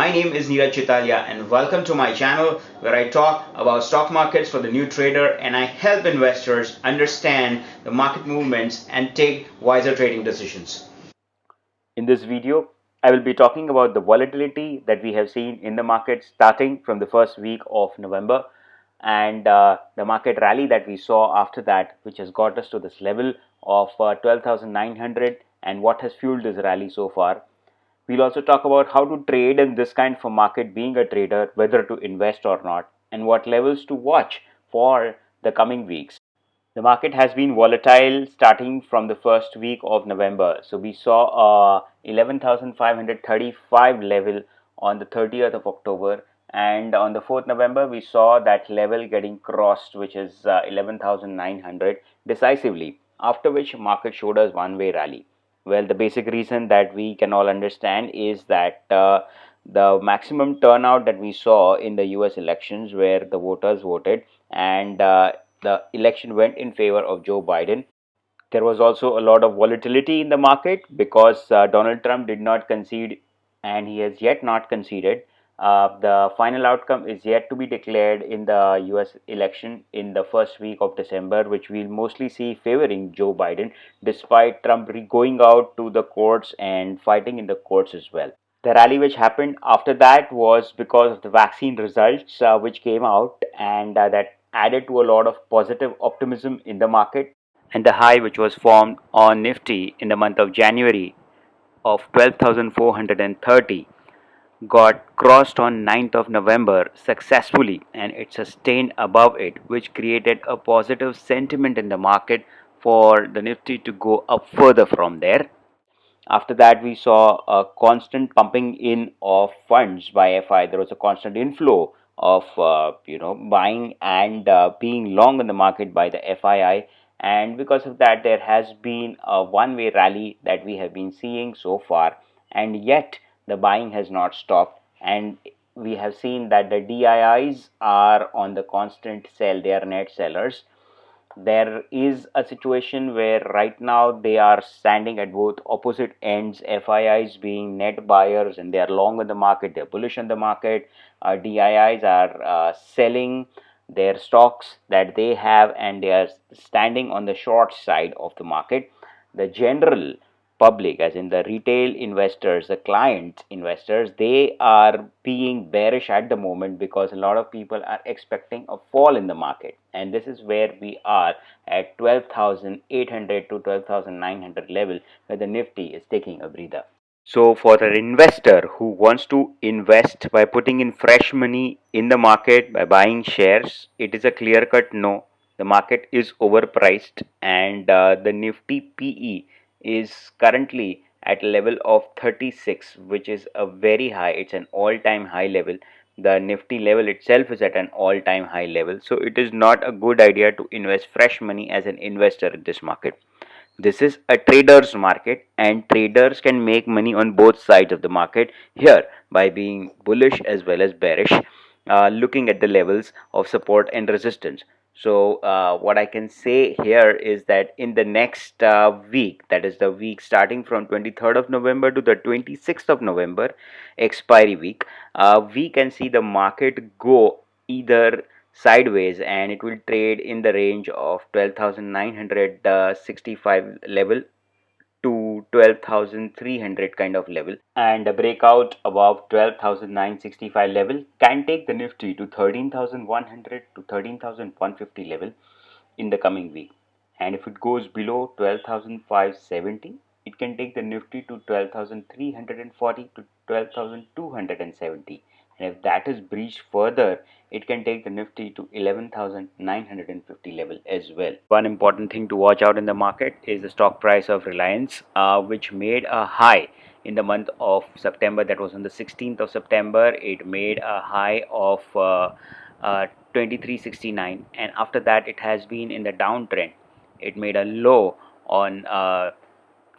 My name is Neeraj Chitalia and welcome to my channel where I talk about stock markets for the new trader and I help investors understand the market movements and take wiser trading decisions. In this video, I will be talking about the volatility that we have seen in the market starting from the first week of November and the market rally that we saw after that, which has got us to this level of 12,900 and what has fueled this rally so far. We'll also talk about how to trade in this kind of a market, being a trader, whether to invest or not, and what levels to watch for the coming weeks. The market has been volatile starting from the first week of November. So we saw a 11,535 level on the 30th of October, and on the 4th November we saw that level getting crossed, which is 11,900 decisively, after which market showed us one-way rally. Well, the basic reason that we can all understand is that the maximum turnout that we saw in the US elections, where the voters voted and the election went in favor of Joe Biden. There was also a lot of volatility in the market because Donald Trump did not concede and he has yet not conceded. The final outcome is yet to be declared in the US election in the first week of December, which we'll mostly see favoring Joe Biden, despite Trump going out to the courts and fighting in the courts as well. The rally which happened after that was because of the vaccine results which came out, and that added to a lot of positive optimism in the market. And the high which was formed on Nifty in the month of January of 12,430 got crossed on 9th of November successfully, and it sustained above it, which created a positive sentiment in the market for the Nifty to go up further from there. After that, we saw a constant pumping in of funds by FI. There was a constant inflow of buying and being long in the market by the FII, and because of that, there has been a one-way rally that we have been seeing so far, and yet the buying has not stopped, and we have seen that the DIIs are on the constant sell. They are net sellers. There is a situation where right now they are standing at both opposite ends, FIIs being net buyers and they are long on the market, they're bullish on the market. DIIs are selling their stocks that they have and they are standing on the short side of the market. The general public, as in the retail investors, the client investors, they are being bearish at the moment because a lot of people are expecting a fall in the market, and this is where we are at 12,800 to 12,900 level, where the Nifty is taking a breather. So for an investor who wants to invest by putting in fresh money in the market by buying shares, it is a clear cut no. The market is overpriced, and the Nifty PE is currently at a level of 36, which is a very high. It's an all-time high level. The Nifty level itself is at an all-time high level. So it is not a good idea to invest fresh money as an investor in this market. This is a trader's market, and traders can make money on both sides of the market here by being bullish as well as bearish, looking at the levels of support and resistance. So what I can say here is that in the next week, that is the week starting from 23rd of November to the 26th of November, expiry week, we can see the market go either sideways, and it will trade in the range of 12,965 level to 12,300 kind of level, and a breakout above 12,965 level can take the Nifty to 13,100 to 13,150 level in the coming week. And if it goes below 12,570, it can take the Nifty to 12,340 to 12,270. And if that is breached further, it can take the Nifty to 11,950 level as well. One important thing to watch out in the market is the stock price of Reliance, which made a high in the month of September. That was on the 16th of September. It made a high of 2369, and after that it has been in the downtrend. It made a low on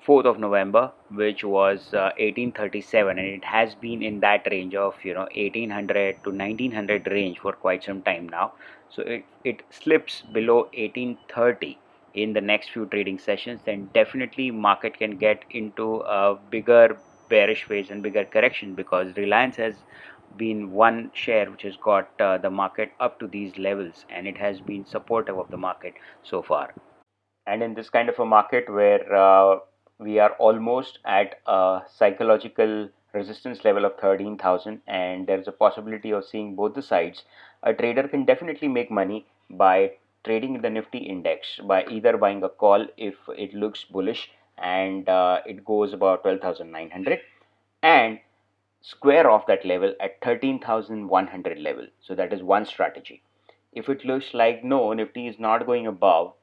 4th of November, which was 1837, and it has been in that range of 1800 to 1900 range for quite some time now. So it slips below 1830 in the next few trading sessions, then definitely market can get into a bigger bearish phase and bigger correction, because Reliance has been one share which has got the market up to these levels, and it has been supportive of the market so far. And in this kind of a market where we are almost at a psychological resistance level of 13,000, and there's a possibility of seeing both the sides, a trader can definitely make money by trading the Nifty index by either buying a call if it looks bullish and it goes about 12,900, and square off that level at 13,100 level. So that is one strategy. If it looks like no, Nifty is not going above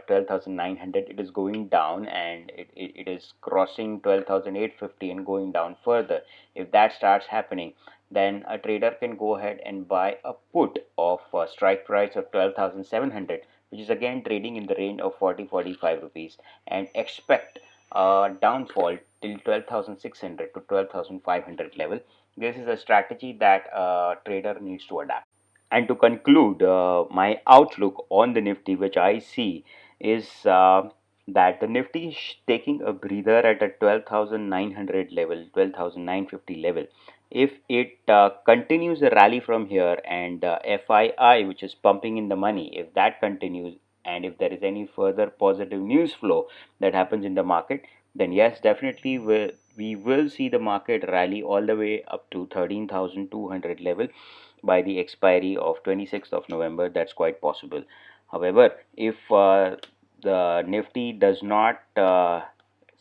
12,900, it is going down, and it is crossing 12,850 and going down further. If that starts happening, then a trader can go ahead and buy a put of a strike price of 12,700, which is again trading in the range of 40-45 rupees, and expect downfall till 12,600 to 12,500 level. This is a strategy that a trader needs to adapt. And to conclude, my outlook on the Nifty, which I see, is that the Nifty is taking a breather at a 12,900 level, 12,950 level. If it continues a rally from here, and FII, which is pumping in the money, if that continues, and if there is any further positive news flow that happens in the market, then yes, definitely we will see the market rally all the way up to 13,200 level by the expiry of 26th of November. That's quite possible. However, if the Nifty does not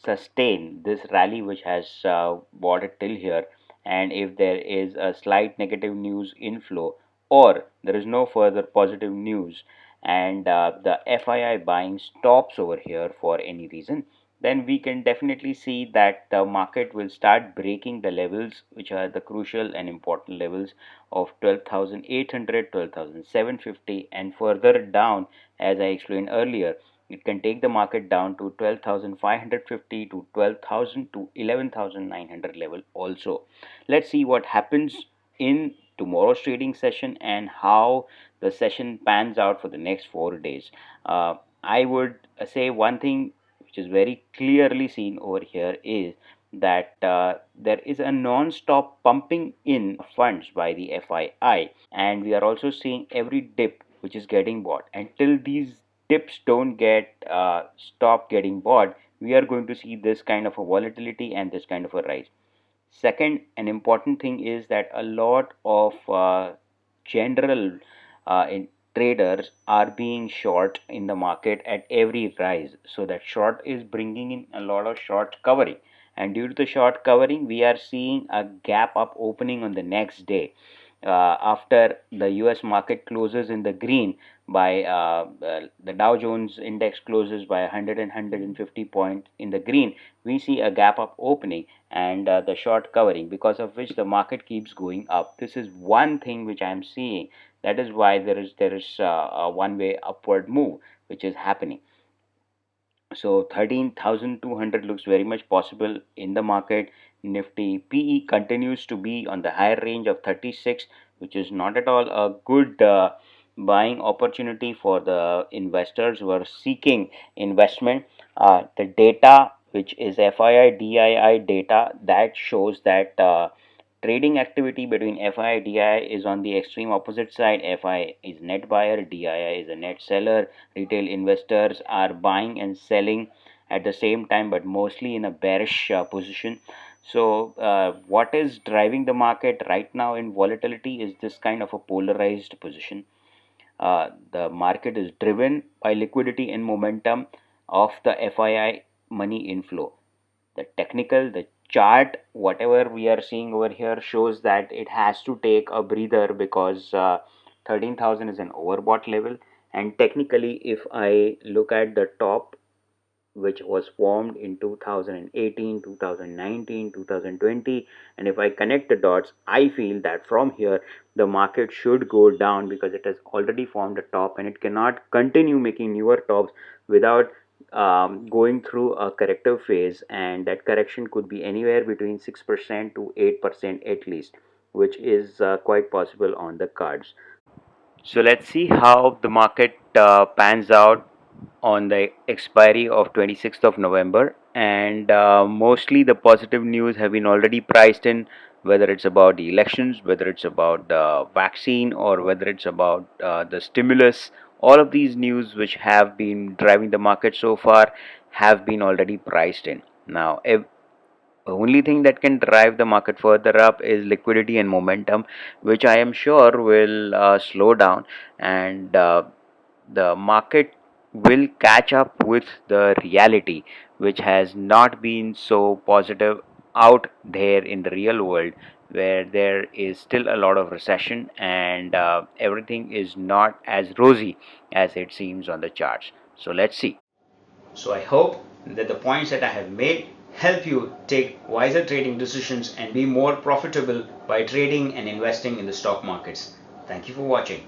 sustain this rally which has brought it till here, and if there is a slight negative news inflow, or there is no further positive news, and the FII buying stops over here for any reason, then we can definitely see that the market will start breaking the levels which are the crucial and important levels of 12,800, 12,750, and further down, as I explained earlier, it can take the market down to 12,550 to 12,000 to 11,900 level also. Let's see what happens in tomorrow's trading session and how the session pans out for the next 4 days. I would say one thing which is very clearly seen over here is that there is a non-stop pumping in funds by the FII, and we are also seeing every dip which is getting bought. Until these dips don't get stop getting bought, we are going to see this kind of a volatility and this kind of a rise. Second, an important thing is that a lot of general traders are being short in the market at every rise. So that short is bringing in a lot of short covering. And due to the short covering, we are seeing a gap up opening on the next day. After the US market closes in the green by the Dow Jones index closes by 100 and 150 points in the green, we see a gap up opening and the short covering, because of which the market keeps going up. This is one thing which I am seeing. That is why there is a one way upward move which is happening. So 13,200 looks very much possible in the market. Nifty PE continues to be on the higher range of 36, which is not at all a good buying opportunity for the investors who are seeking investment. The data, which is FII DII data, that shows that trading activity between FI DI is on the extreme opposite side. FI is net buyer, DII is a net seller. Retail investors are buying and selling at the same time, but mostly in a bearish position. So, what is driving the market right now in volatility is this kind of a polarized position. The market is driven by liquidity and momentum of the FII money inflow. The technical, the chart, whatever we are seeing over here shows that it has to take a breather, because 13,000 is an overbought level. And technically, if I look at the top, which was formed in 2018, 2019, 2020, and if I connect the dots, I feel that from here the market should go down, because it has already formed a top and it cannot continue making newer tops without going through a corrective phase, and that correction could be anywhere between 6% to 8% at least, which is quite possible on the cards. So let's see how the market pans out on the expiry of 26th of November, and mostly the positive news have been already priced in, whether it's about the elections, whether it's about the vaccine, or whether it's about the stimulus. All of these news which have been driving the market so far have been already priced in. Now, if the only thing that can drive the market further up is liquidity and momentum, which I am sure will slow down, and the market will catch up with the reality, which has not been so positive out there in the real world, where there is still a lot of recession and everything is not as rosy as it seems on the charts. So let's see. So I hope that the points that I have made help you take wiser trading decisions and be more profitable by trading and investing in the stock markets. Thank you for watching.